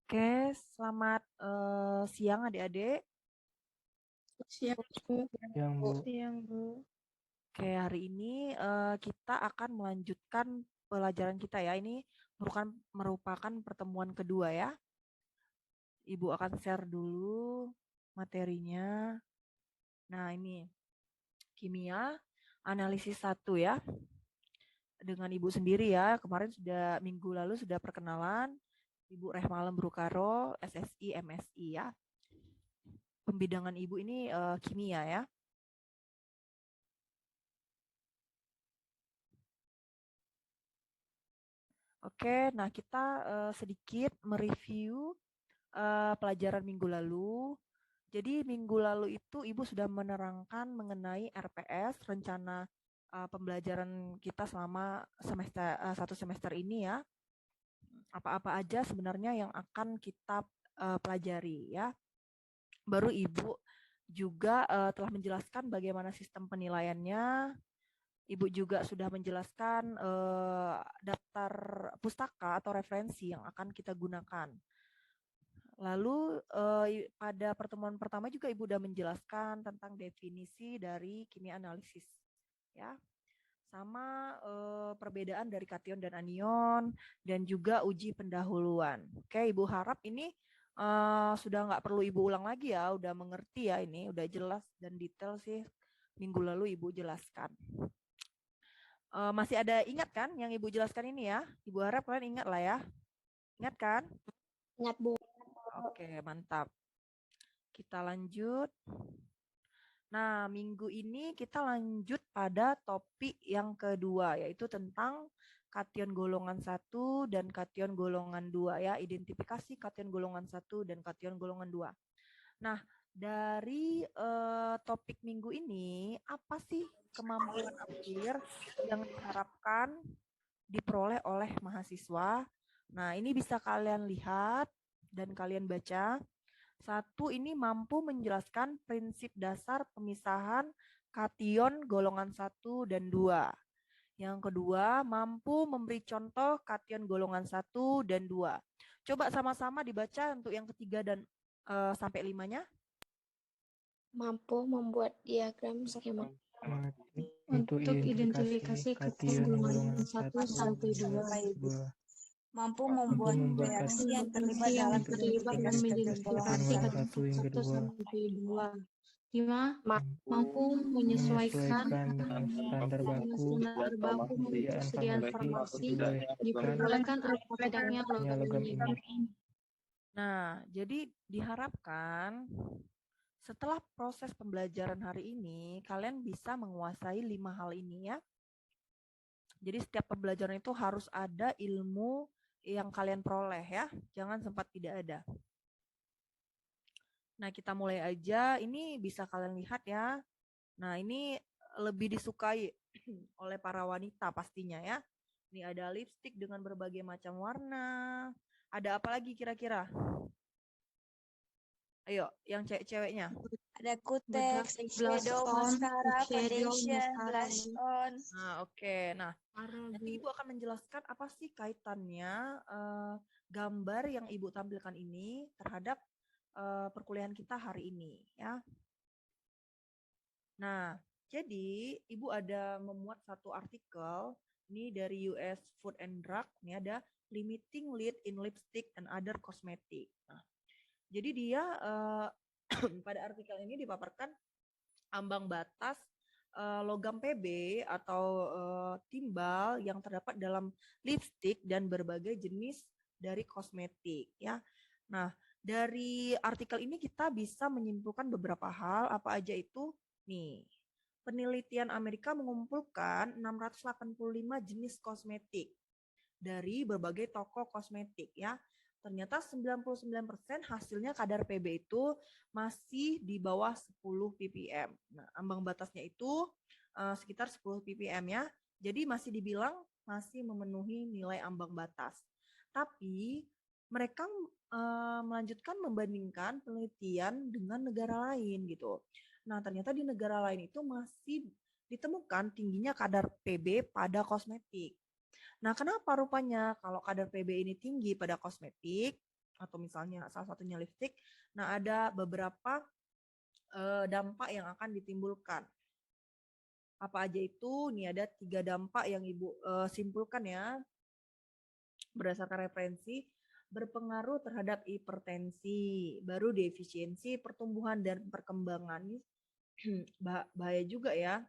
Oke, selamat siang adik-adik. Siap, Bu. Yang Bu, Siang, Bu. Oke, hari ini kita akan melanjutkan pelajaran kita ya. Ini merupakan pertemuan kedua ya. Ibu akan share dulu materinya. Nah, ini kimia analisis 1 ya. Dengan Ibu sendiri ya. Kemarin minggu lalu sudah perkenalan. Ibu Rehmalem Brukaro, SSI, MSI ya. Pembidangan Ibu ini kimia ya. Oke, nah kita sedikit mereview pelajaran minggu lalu. Jadi minggu lalu itu Ibu sudah menerangkan mengenai RPS, rencana pembelajaran kita selama satu semester ini ya. Apa-apa aja sebenarnya yang akan kita pelajari ya. Baru Ibu juga telah menjelaskan bagaimana sistem penilaiannya. Ibu juga sudah menjelaskan daftar pustaka atau referensi yang akan kita gunakan. Lalu pada pertemuan pertama juga Ibu sudah menjelaskan tentang definisi dari kimia analisis, ya, sama perbedaan dari kation dan anion, dan juga uji pendahuluan. Oke, Ibu harap ini sudah nggak perlu Ibu ulang lagi ya, udah mengerti ya ini, udah jelas dan detail sih minggu lalu Ibu jelaskan. Masih ada ingat kan yang Ibu jelaskan ini ya? Ibu harap kalian ingat lah ya. Ingat kan? Ingat, Bu. Oke, mantap. Kita lanjut. Nah, minggu ini kita lanjut pada topik yang kedua, yaitu tentang kation golongan 1 dan kation golongan 2 ya. Identifikasi kation golongan 1 dan kation golongan 2. Nah, dari topik minggu ini, apa sih kemampuan akhir yang diharapkan diperoleh oleh mahasiswa? Nah, ini bisa kalian lihat dan kalian baca. 1, ini mampu menjelaskan prinsip dasar pemisahan kation golongan 1 dan 2. Yang kedua, mampu memberi contoh kation golongan 1 dan 2. Coba sama-sama dibaca untuk yang ketiga dan sampai 5-nya. Mampu membuat diagram skema untuk identifikasi kation golongan 1 sampai 2. Mampu membuat reaksi yang terlibat dalam identifikasi kation golongan golongan 1. 1 hingga 2. sampai 2. 5. Mampu menyesuaikan dengan standar baku persediaan farmasi diperbolehkan diperbolehkan adanya logam ini. Nah, jadi diharapkan setelah proses pembelajaran hari ini, kalian bisa menguasai 5 hal ini ya. Jadi setiap pembelajaran itu harus ada ilmu yang kalian peroleh ya. Jangan sempat tidak ada. Nah, kita mulai aja. Ini bisa kalian lihat ya. Nah, ini lebih disukai oleh para wanita pastinya ya. Ini ada lipstick dengan berbagai macam warna. Ada apa lagi kira-kira? Ayo, yang cewek-ceweknya. Ada kutex, eyeshadow, mascara, foundation, blush on. Nah, oke. Nah, nanti Ibu akan menjelaskan apa sih kaitannya gambar yang Ibu tampilkan ini terhadap perkuliahan kita hari ini ya. Nah, jadi Ibu ada memuat satu artikel ini dari US Food and Drug. Ini ada limiting lead in lipstick and other cosmetic. Nah, jadi dia pada artikel ini dipaparkan ambang batas logam PB atau timbal yang terdapat dalam lipstick dan berbagai jenis dari kosmetik ya. Nah, dari artikel ini kita bisa menyimpulkan beberapa hal, apa aja itu? Nih, penelitian Amerika mengumpulkan 685 jenis kosmetik dari berbagai toko kosmetik ya. Ternyata 99% hasilnya kadar PB itu masih di bawah 10 ppm. Nah, ambang batasnya itu sekitar 10 ppm ya. Jadi masih dibilang masih memenuhi nilai ambang batas. Tapi mereka melanjutkan membandingkan penelitian dengan negara lain gitu. Nah, ternyata di negara lain itu masih ditemukan tingginya kadar PB pada kosmetik. Nah, kenapa rupanya kalau kadar PB ini tinggi pada kosmetik? atau misalnya salah satunya lipstick. Nah, ada beberapa dampak yang akan ditimbulkan. Apa aja itu? Nih ada 3 dampak yang Ibu simpulkan ya berdasarkan referensi. Berpengaruh terhadap hipertensi, baru defisiensi pertumbuhan dan perkembangan. Bahaya juga ya.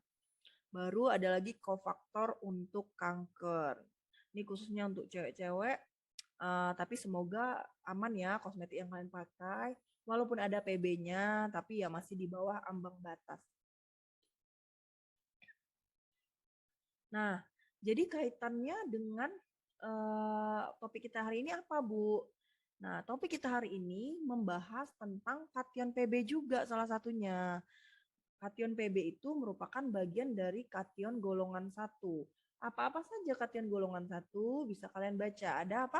Baru ada lagi kofaktor untuk kanker. Ini khususnya untuk cewek-cewek, tapi semoga aman ya kosmetik yang kalian pakai. Walaupun ada PB-nya, tapi ya masih di bawah ambang batas. Nah, jadi kaitannya dengan topik kita hari ini apa, Bu? Nah, topik kita hari ini membahas tentang kation PB juga salah satunya. Kation PB itu merupakan bagian dari kation golongan 1. Apa-apa saja kation golongan 1? Bisa kalian baca. Ada apa?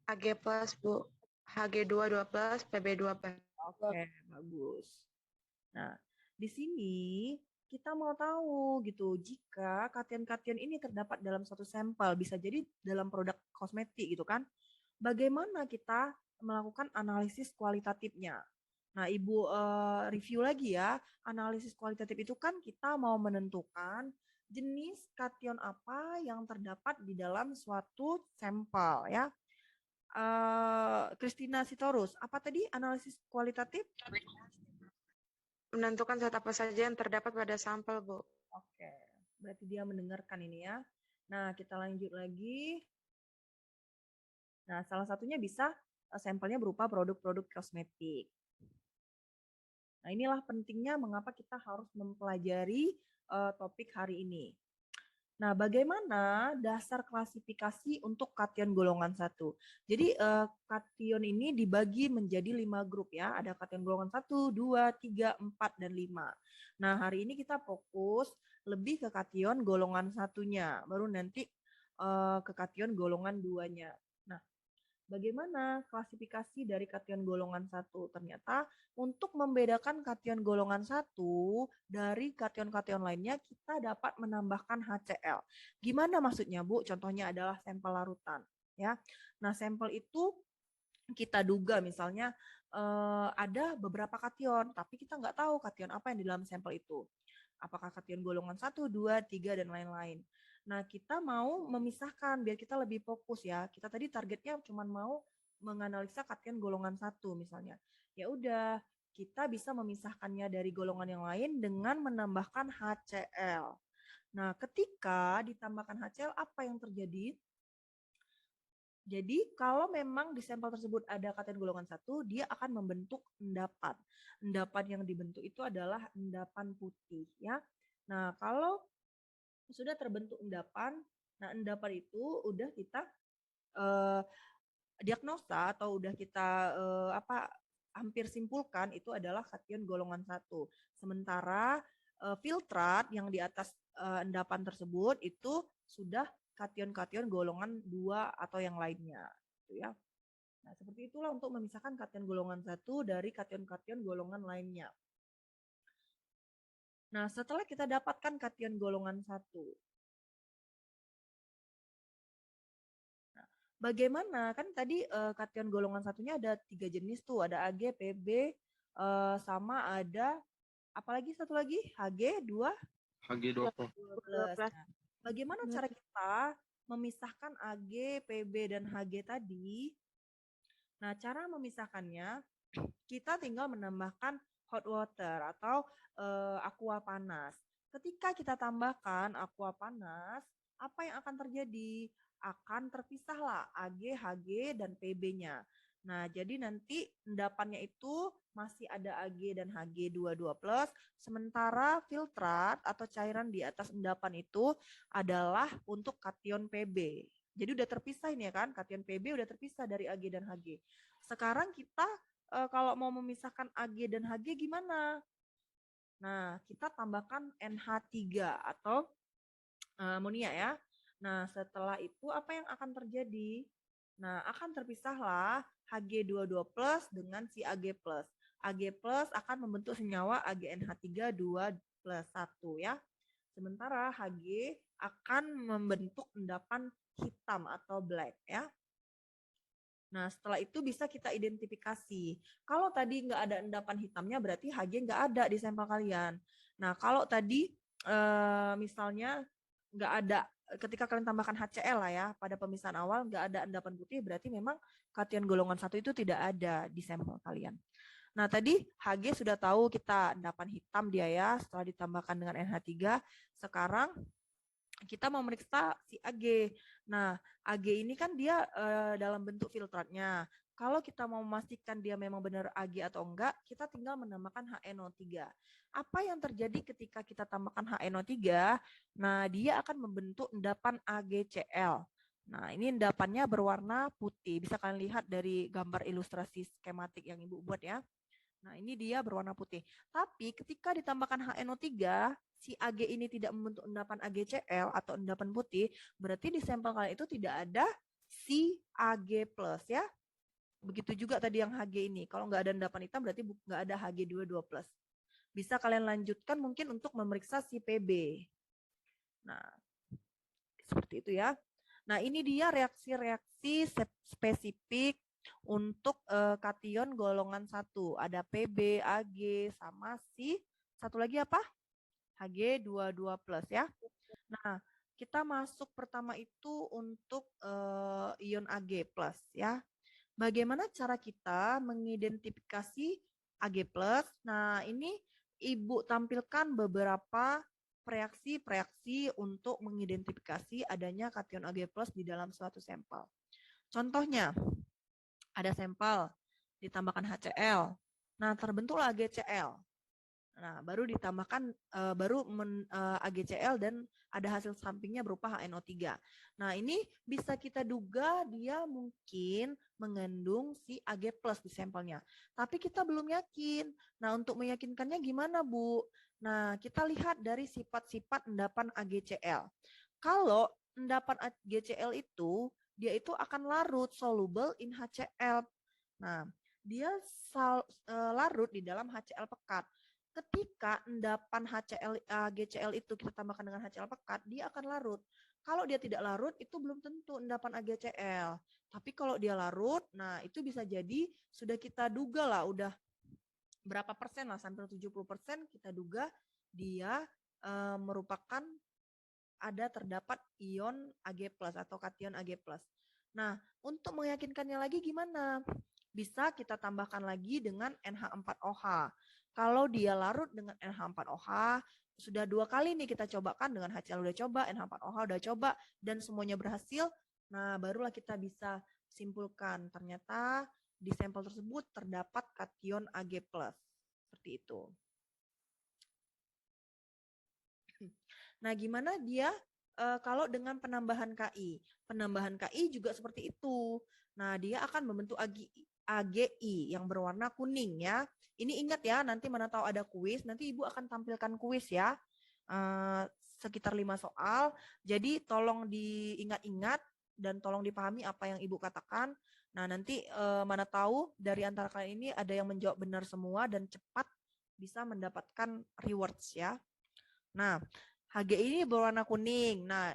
Ag plus, Bu. Hg2 2 plus, Pb2 plus. Oke, bagus. Nah, di sini kita mau tahu gitu, jika kation-kation ini terdapat dalam suatu sampel, bisa jadi dalam produk kosmetik gitu kan, bagaimana kita melakukan analisis kualitatifnya. Nah, Ibu review lagi ya, analisis kualitatif itu kan kita mau menentukan jenis kation apa yang terdapat di dalam suatu sampel ya. Christina Sitorus, apa tadi analisis kualitatif? Menentukan zat apa saja yang terdapat pada sampel, Bu. Oke, berarti dia mendengarkan ini ya. Nah, kita lanjut lagi. Nah, salah satunya bisa sampelnya berupa produk-produk kosmetik. Nah, inilah pentingnya mengapa kita harus mempelajari topik hari ini. Nah, bagaimana dasar klasifikasi untuk kation golongan 1? Jadi, kation ini dibagi menjadi 5 grup ya. Ada kation golongan 1, 2, 3, 4, dan 5. Nah, hari ini kita fokus lebih ke kation golongan 1-nya. Baru nanti ke kation golongan 2-nya. Nah, bagaimana klasifikasi dari kation golongan 1? Ternyata untuk membedakan kation golongan 1 dari kation-kation lainnya, kita dapat menambahkan HCl. Gimana maksudnya, Bu? Contohnya adalah sampel larutan. Ya. Nah, sampel itu kita duga misalnya ada beberapa kation, tapi kita nggak tahu kation apa yang di dalam sampel itu. Apakah kation golongan 1, 2, 3, dan lain-lain. Nah, kita mau memisahkan biar kita lebih fokus ya. Kita tadi targetnya cuma mau menganalisa kation golongan 1 misalnya. Ya udah, kita bisa memisahkannya dari golongan yang lain dengan menambahkan HCl. Nah, ketika ditambahkan HCl, apa yang terjadi? Jadi, kalau memang di sampel tersebut ada kation golongan 1, dia akan membentuk endapan. Endapan yang dibentuk itu adalah endapan putih ya. Nah, kalau sudah terbentuk endapan, nah endapan itu udah kita diagnosa atau udah kita hampir simpulkan itu adalah kation golongan 1. Sementara filtrat yang di atas endapan tersebut itu sudah kation-kation golongan 2 atau yang lainnya gitu ya. Nah, seperti itulah untuk memisahkan kation golongan 1 dari kation-kation golongan lainnya. Nah, setelah kita dapatkan kation golongan 1, nah, bagaimana? Kan tadi kation golongan 1-nya ada 3 jenis tuh, ada Ag, Pb, sama ada apalagi satu lagi? Hg2 Hg2 plus. Nah, bagaimana cara kita memisahkan Ag, Pb, dan Hg tadi? Nah, cara memisahkannya, kita tinggal menambahkan hot water atau aqua panas. Ketika kita tambahkan aqua panas, apa yang akan terjadi? Akan terpisahlah Ag, Hg, dan Pb-nya. Nah, jadi nanti endapannya itu masih ada Ag dan Hg22+, sementara filtrat atau cairan di atas endapan itu adalah untuk kation Pb. Jadi udah terpisah ini ya kan, kation Pb udah terpisah dari Ag dan Hg. Sekarang kita kalau mau memisahkan Ag dan Hg gimana? Nah, kita tambahkan NH3 atau amonia ya. Nah, setelah itu apa yang akan terjadi? Nah, akan terpisahlah Hg22+ dengan si Ag+. Ag+ akan membentuk senyawa AgNH3 2+1 ya. Sementara Hg akan membentuk endapan hitam atau black ya. Nah, setelah itu bisa kita identifikasi. Kalau tadi nggak ada endapan hitamnya, berarti Hg nggak ada di sampel kalian. Nah, kalau tadi misalnya nggak ada, ketika kalian tambahkan HCl lah ya, pada pemisahan awal nggak ada endapan putih, berarti memang kation golongan 1 itu tidak ada di sampel kalian. Nah, tadi Hg sudah tahu kita endapan hitam dia ya, setelah ditambahkan dengan NH3. Sekarang kita mau meriksa si Ag. Nah, Ag ini kan dia dalam bentuk filtratnya. Kalau kita mau memastikan dia memang benar Ag atau enggak, kita tinggal menambahkan HNO3. Apa yang terjadi ketika kita tambahkan HNO3? Nah, dia akan membentuk endapan AgCl. Nah, ini endapannya berwarna putih. Bisa kalian lihat dari gambar ilustrasi skematik yang Ibu buat ya. Nah, ini dia berwarna putih. Tapi ketika ditambahkan HNO3, si Ag ini tidak membentuk endapan AgCl atau endapan putih, berarti di sampel kalian itu tidak ada si Ag+ ya. Begitu juga tadi yang Hg ini. Kalau nggak ada endapan hitam berarti nggak ada Hg22+. Bisa kalian lanjutkan mungkin untuk memeriksa si Pb. Nah, seperti itu ya. Nah, ini dia reaksi-reaksi spesifik untuk kation golongan 1. Ada Pb, Ag, sama si satu lagi apa? Hg22+ ya. Nah, kita masuk pertama itu untuk ion Ag+ ya. Bagaimana cara kita mengidentifikasi Ag+? Nah, ini Ibu tampilkan beberapa reaksi-reaksi untuk mengidentifikasi adanya kation Ag+ di dalam suatu sampel. Contohnya, ada sampel ditambahkan HCl. Nah, terbentuklah AgCl. Nah, baru ditambahkan AgCl dan ada hasil sampingnya berupa HNO3. Nah, ini bisa kita duga dia mungkin mengandung si Ag+ di sampelnya. Tapi kita belum yakin. Nah, untuk meyakinkannya gimana, Bu? Nah, kita lihat dari sifat-sifat endapan AgCl. Kalau endapan AgCl itu, dia itu akan larut, soluble in HCl. Nah, dia larut di dalam HCl pekat. Ketika endapan AgCl itu kita tambahkan dengan HCl pekat, dia akan larut. Kalau dia tidak larut, itu belum tentu endapan AgCl. Tapi kalau dia larut, nah itu bisa jadi sudah kita duga lah, udah berapa persen lah, sampai 70% kita duga dia merupakan terdapat ion Ag+ atau kation Ag+. Nah, untuk meyakinkannya lagi gimana? Bisa kita tambahkan lagi dengan NH4OH. Kalau dia larut dengan NH4OH, sudah 2 kali nih kita cobakan, dengan HCl udah coba, NH4OH udah coba, dan semuanya berhasil. Nah, barulah kita bisa simpulkan ternyata di sampel tersebut terdapat kation Ag+. Seperti itu. Nah, gimana dia kalau dengan penambahan Ki? Penambahan Ki juga seperti itu. Nah, dia akan membentuk AgI yang berwarna kuning ya. Ini ingat ya, nanti mana tahu ada kuis, nanti Ibu akan tampilkan kuis ya. Sekitar 5 soal. Jadi tolong diingat-ingat dan tolong dipahami apa yang Ibu katakan. Nah, nanti mana tahu dari antara kalian ini ada yang menjawab benar semua dan cepat bisa mendapatkan rewards ya. Nah, HGI ini berwarna kuning. Nah,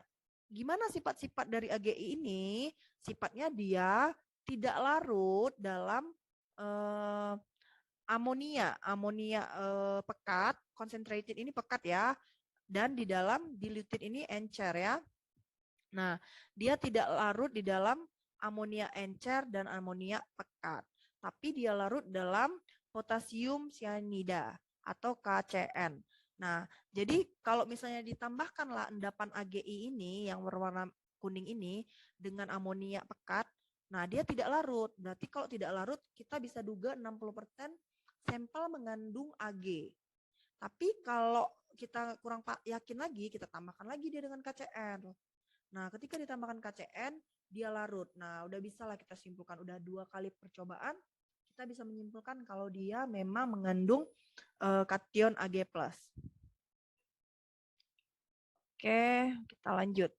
gimana sifat-sifat dari AGI ini? Sifatnya dia tidak larut dalam amonia pekat, concentrated ini pekat ya, dan di dalam diluted ini encer ya. Nah, dia tidak larut di dalam amonia encer dan amonia pekat, tapi dia larut dalam potasium cyanida atau KCN. Nah, jadi kalau misalnya ditambahkanlah endapan AGI ini yang berwarna kuning ini dengan amonia pekat, nah dia tidak larut. Berarti kalau tidak larut, kita bisa duga 60% sampel mengandung Ag. Tapi kalau kita kurang yakin lagi, kita tambahkan lagi dia dengan KCN. Nah, ketika ditambahkan KCN, dia larut. Nah, udah bisa lah kita simpulkan. Udah 2 kali percobaan, kita bisa menyimpulkan kalau dia memang mengandung kation Ag+. Oke, kita lanjut.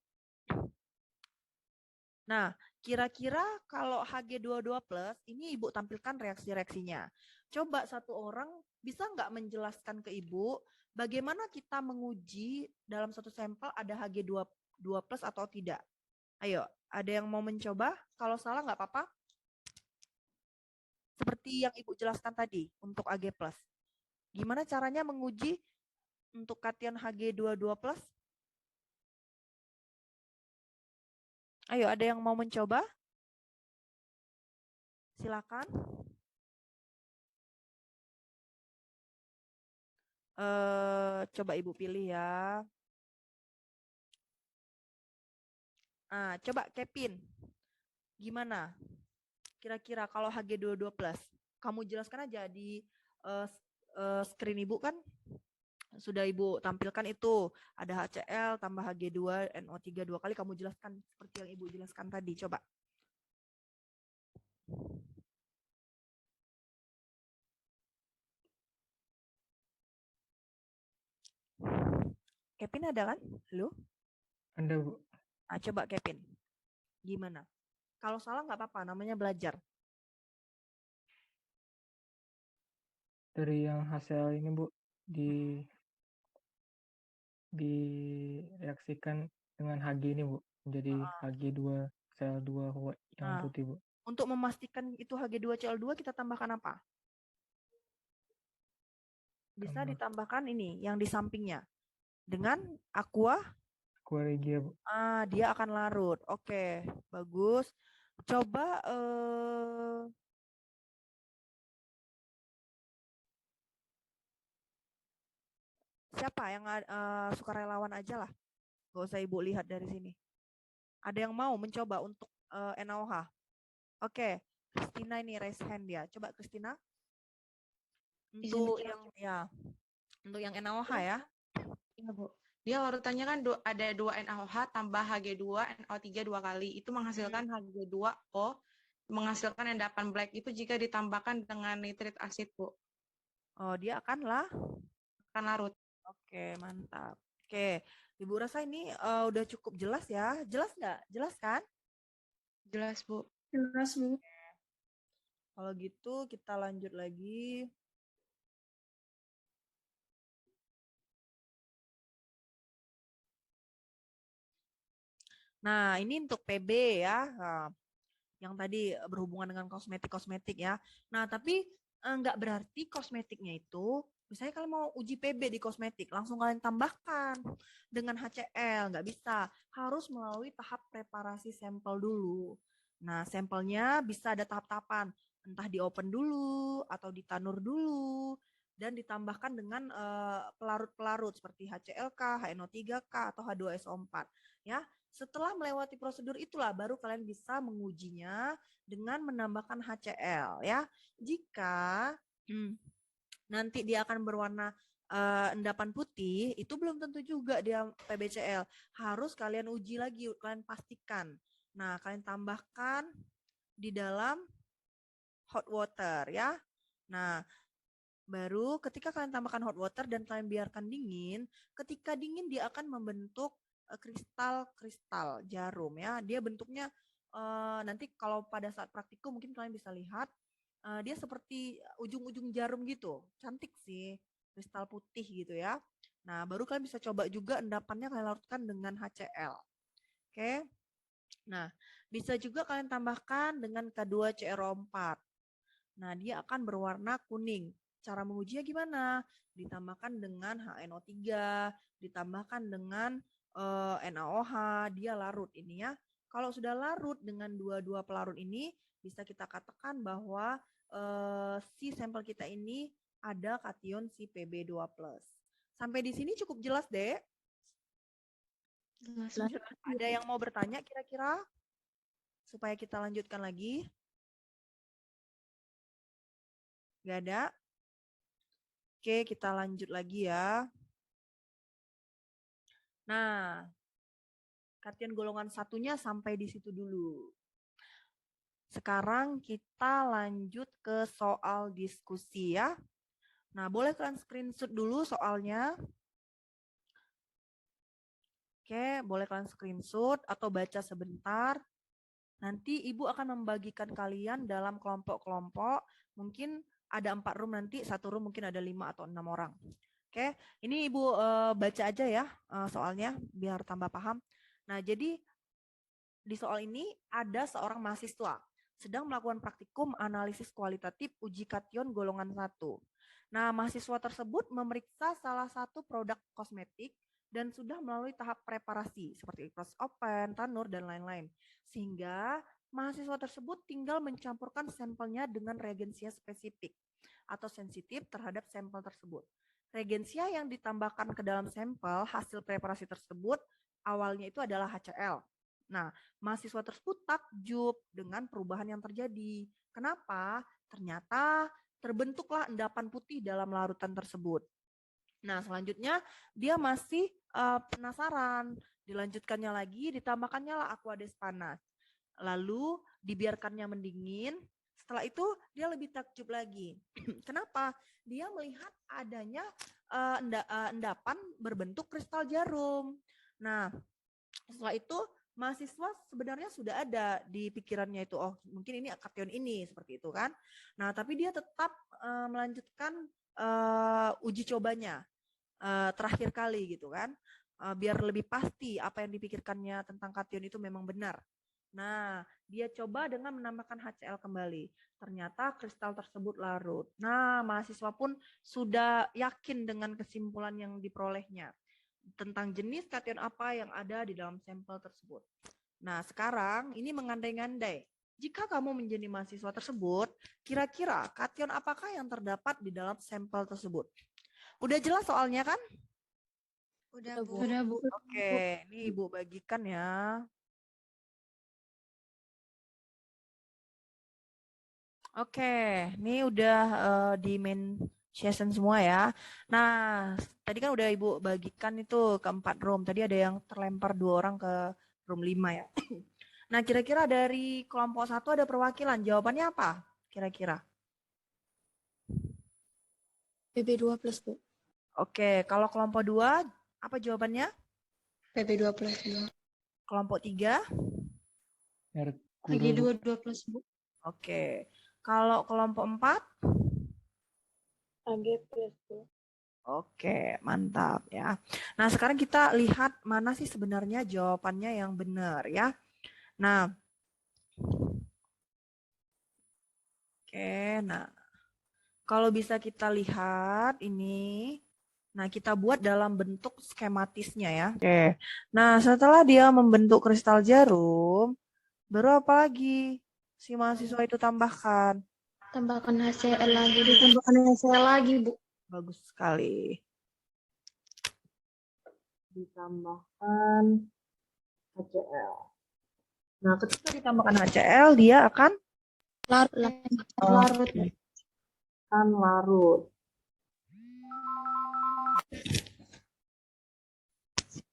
Nah, kira-kira kalau Hg22+, ini Ibu tampilkan reaksi-reaksinya. Coba satu orang bisa nggak menjelaskan ke Ibu bagaimana kita menguji dalam satu sampel ada Hg22+ atau tidak? Ayo, ada yang mau mencoba? Kalau salah nggak apa-apa. Seperti yang Ibu jelaskan tadi untuk AG+. Gimana caranya menguji untuk kation Hg22+? Ayo, ada yang mau mencoba? Silakan. Coba Ibu pilih ya. Coba Kevin. Gimana? Kira-kira kalau Hg22+, kamu jelaskan aja di screen Ibu kan sudah Ibu tampilkan itu. Ada HCl tambah Hg2, NO3 2 kali, kamu jelaskan seperti yang Ibu jelaskan tadi. Coba. Kevin ada kan? Halo? Ada, Bu. Coba Kevin. Gimana? Kalau salah nggak apa-apa, namanya belajar. Dari yang hasil ini, Bu, direaksikan dengan Hg ini, Bu, menjadi Hg2 Cl2 yang putih, Bu. Untuk memastikan itu Hg2Cl2 kita tambahkan apa? Bisa ditambahkan ini yang di sampingnya dengan aqua regia, Bu. Dia akan larut. Oke, bagus. Coba siapa yang sukarelawan aja lah. Gak usah Ibu lihat dari sini. Ada yang mau mencoba untuk NaOH? Oke, Christina ini raise hand dia. Coba Christina. Untuk yang NaOH ya. Iya, Bu. Dia larutannya kan ada 2 NaOH tambah Hg2 NO3 2 kali. Itu menghasilkan Hg2O, menghasilkan endapan black itu jika ditambahkan dengan nitrit asid, Bu. Oh, dia akan larut. Oke, mantap. Oke, Ibu rasa ini udah cukup jelas ya? Jelas nggak? Jelas kan? Jelas, Bu. Jelas, Bu. Kalau gitu kita lanjut lagi. Nah, ini untuk PB ya. Yang tadi berhubungan dengan kosmetik ya. Nah, tapi nggak berarti kosmetiknya itu, misalnya kalian mau uji PB di kosmetik, langsung kalian tambahkan dengan HCl, nggak bisa. Harus melalui tahap preparasi sampel dulu. Nah, sampelnya bisa ada tahap-tahapan, entah di open dulu, atau ditanur dulu, dan ditambahkan dengan pelarut-pelarut seperti HClK, HNO3K, atau H2SO4. Ya, setelah melewati prosedur itulah baru kalian bisa mengujinya dengan menambahkan HCl ya. Jika nanti dia akan berwarna endapan putih, itu belum tentu juga dia PBCl. Harus kalian uji lagi, kalian pastikan. Nah, kalian tambahkan di dalam hot water ya. Nah, baru ketika kalian tambahkan hot water dan kalian biarkan dingin, ketika dingin dia akan membentuk kristal-kristal jarum ya. Dia bentuknya nanti kalau pada saat praktikum mungkin kalian bisa lihat dia seperti ujung-ujung jarum gitu. Cantik sih, kristal putih gitu ya. Nah, baru kalian bisa coba juga endapannya kalian larutkan dengan HCl. Oke. Nah, bisa juga kalian tambahkan dengan K2CrO4. Nah, dia akan berwarna kuning. Cara mengujinya gimana? Ditambahkan dengan HNO3, ditambahkan dengan NaOH, dia larut ini ya. Kalau sudah larut dengan dua-dua pelarut ini, bisa kita katakan bahwa si sampel kita ini ada kation si Pb2+. Sampai di sini cukup jelas, Dek? Jelas. Ada yang mau bertanya kira-kira? Supaya kita lanjutkan lagi. Gak ada? Oke, kita lanjut lagi ya. Nah, kation golongan satunya sampai di situ dulu. Sekarang kita lanjut ke soal diskusi ya. Nah, boleh kalian screenshot dulu soalnya. Oke, boleh kalian screenshot atau baca sebentar. Nanti Ibu akan membagikan kalian dalam kelompok-kelompok. Mungkin ada 4 room nanti, 1 room mungkin ada 5 atau 6 orang. Oke, ini Ibu baca aja ya soalnya biar tambah paham. Nah, jadi di soal ini ada seorang mahasiswa sedang melakukan praktikum analisis kualitatif uji kation golongan 1. Nah, mahasiswa tersebut memeriksa salah satu produk kosmetik dan sudah melalui tahap preparasi seperti cross open, tanur, dan lain-lain. Sehingga mahasiswa tersebut tinggal mencampurkan sampelnya dengan reagensia spesifik atau sensitif terhadap sampel tersebut. Reagensia yang ditambahkan ke dalam sampel hasil preparasi tersebut awalnya itu adalah HCl. Nah, mahasiswa tersebut takjub dengan perubahan yang terjadi. Kenapa? Ternyata terbentuklah endapan putih dalam larutan tersebut. Nah, selanjutnya dia masih penasaran. Dilanjutkannya lagi, ditambahkannya lah aquades panas. Lalu dibiarkannya mendingin. Setelah itu dia lebih takjub lagi. Kenapa? Dia melihat adanya endapan berbentuk kristal jarum. Nah, setelah itu mahasiswa sebenarnya sudah ada di pikirannya itu, oh mungkin ini kation ini, seperti itu kan. Nah, tapi dia tetap melanjutkan uji cobanya terakhir kali gitu kan, biar lebih pasti apa yang dipikirkannya tentang kation itu memang benar. Nah, dia coba dengan menambahkan HCl kembali. Ternyata kristal tersebut larut. Nah, mahasiswa pun sudah yakin dengan kesimpulan yang diperolehnya tentang jenis kation apa yang ada di dalam sampel tersebut. Nah, sekarang ini mengandai-ngandai. Jika kamu menjadi mahasiswa tersebut, kira-kira kation apakah yang terdapat di dalam sampel tersebut? Udah jelas soalnya kan? Udah, Bu. Udah, Bu. Oke, ini Ibu bagikan ya. Oke, ini udah di main session semua ya. Nah, tadi kan udah Ibu bagikan itu ke 4 room. Tadi ada yang terlempar 2 orang ke room 5 ya. Nah, kira-kira dari kelompok 1 ada perwakilan. Jawabannya apa? Kira-kira. PB2 plus, Bu. Oke, kalau kelompok 2 apa jawabannya? PB2 plus, Bu. Kelompok 3? Merkuri, Bu. 2 plus, Bu. Oke. Kalau kelompok 4? AG plus, Bu. Oke, mantap ya. Nah, sekarang kita lihat mana sih sebenarnya jawabannya yang benar ya. Nah, oke, nah kalau bisa kita lihat ini, nah kita buat dalam bentuk skematisnya ya. Oke, nah setelah dia membentuk kristal jarum, baru apa lagi si mahasiswa itu tambahkan? Tambahkan HCl lagi. Ditambahkan HCl lagi, Bu. Bagus sekali. Ditambahkan HCl. Nah, ketika ditambahkan HCl, dia akan Larut. larut.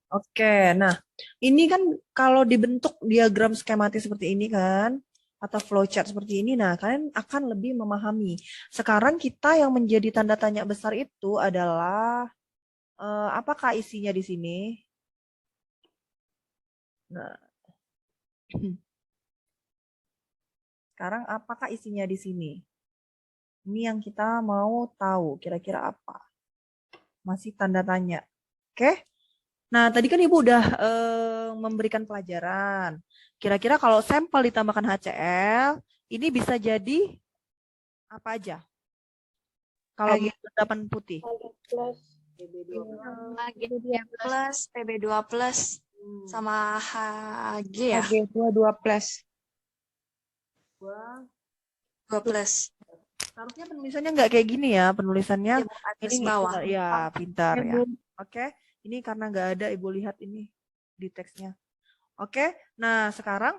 Oke, nah ini kan kalau dibentuk diagram skematis seperti ini kan, atau flowchart seperti ini, nah kalian akan lebih memahami. Sekarang kita yang menjadi tanda tanya besar itu adalah apakah isinya di sini? Nah, sekarang apakah isinya di sini? Ini yang kita mau tahu kira-kira apa. Masih tanda tanya. Oke? Nah, tadi kan Ibu udah memberikan pelajaran. Kira-kira kalau sampel ditambahkan HCl, ini bisa jadi apa aja? Kalau endapan putih. Plus. AG2 plus, PB2 plus, sama HG ya? HG2 2 plus. 2 plus. Harusnya penulisannya nggak kayak gini ya, penulisannya Di atas ini bawah. ya pintar ya. Oke, ini karena nggak ada Ibu lihat ini di teksnya. Oke, nah sekarang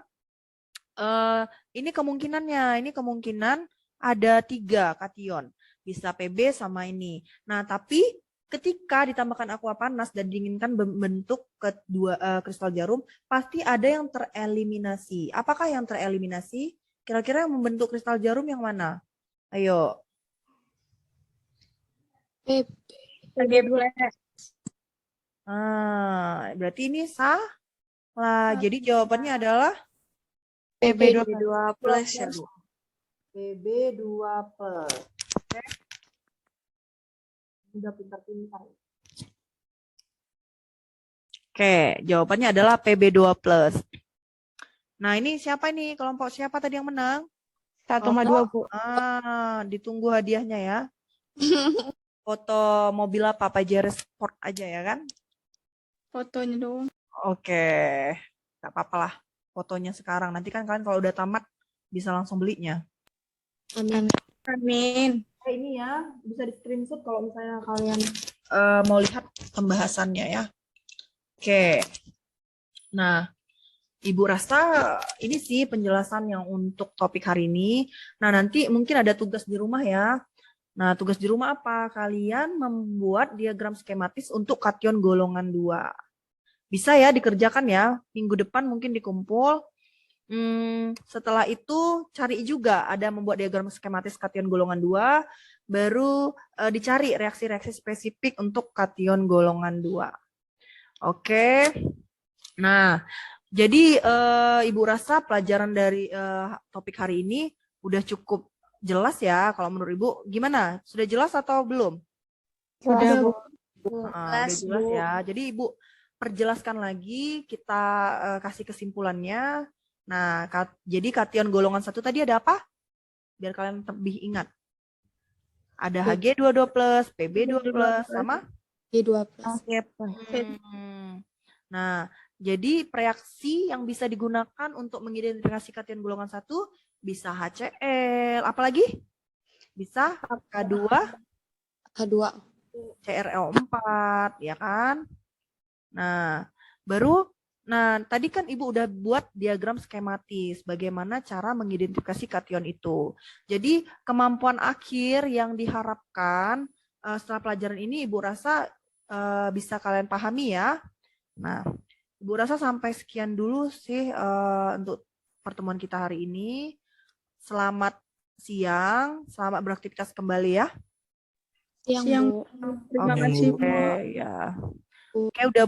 ini kemungkinannya, ini kemungkinan ada 3 kation, bisa PB sama ini. Nah tapi ketika ditambahkan aqua panas dan diinginkan membentuk kedua kristal jarum, pasti ada yang tereliminasi. Apakah yang tereliminasi? Kira-kira yang membentuk kristal jarum yang mana? Ayo. PB2. Berarti ini salah. Jadi jawabannya adalah PB2 plus ya, Bu. PB2 plus. Oke. Udah pintar-pintar. Oke, jawabannya adalah PB2 plus. Nah, ini siapa ini? Kelompok siapa tadi yang menang? 1,2 Bu. Ditunggu hadiahnya ya. Foto mobil apa? Pajero Sport aja ya kan? Fotonya dong. Oke, nggak apa-apa lah. Fotonya sekarang. Nanti kan kalian kalau udah tamat bisa langsung belinya. Amin. Amin. Ini ya bisa di screenshot kalau misalnya kalian mau lihat pembahasannya ya. Oke. Nah, Ibu rasa ini sih penjelasan yang untuk topik hari ini. Nah, nanti mungkin ada tugas di rumah ya. Nah, tugas di rumah apa? Kalian membuat diagram skematis untuk kation golongan 2. Bisa ya dikerjakan ya. Minggu depan mungkin dikumpul. Setelah itu cari juga ada membuat diagram skematis kation golongan 2. Baru dicari reaksi-reaksi spesifik untuk kation golongan 2. Oke. Nah, jadi Ibu rasa pelajaran dari topik hari ini udah cukup jelas ya. Kalau menurut Ibu gimana? Sudah jelas atau belum? Sudah, Bu. Udah jelas ya. Jadi Ibu perjelaskan lagi, kita kasih kesimpulannya. Nah, jadi kation golongan 1 tadi ada apa? Biar kalian lebih ingat. Ada Hg22+, Pb2+, sama G2+. Nah, jadi reaksi yang bisa digunakan untuk mengidentifikasi kation golongan 1 bisa HCl, apalagi? Bisa K2, K2. CrO4, ya kan? Nah, tadi kan Ibu udah buat diagram skematis bagaimana cara mengidentifikasi kation itu. Jadi, kemampuan akhir yang diharapkan setelah pelajaran ini Ibu rasa bisa kalian pahami ya. Nah, Ibu rasa sampai sekian dulu sih untuk pertemuan kita hari ini. Selamat siang, selamat beraktivitas kembali ya. Siang, Bu. Terima kasih, Bu. Oke, ya. Oke, udah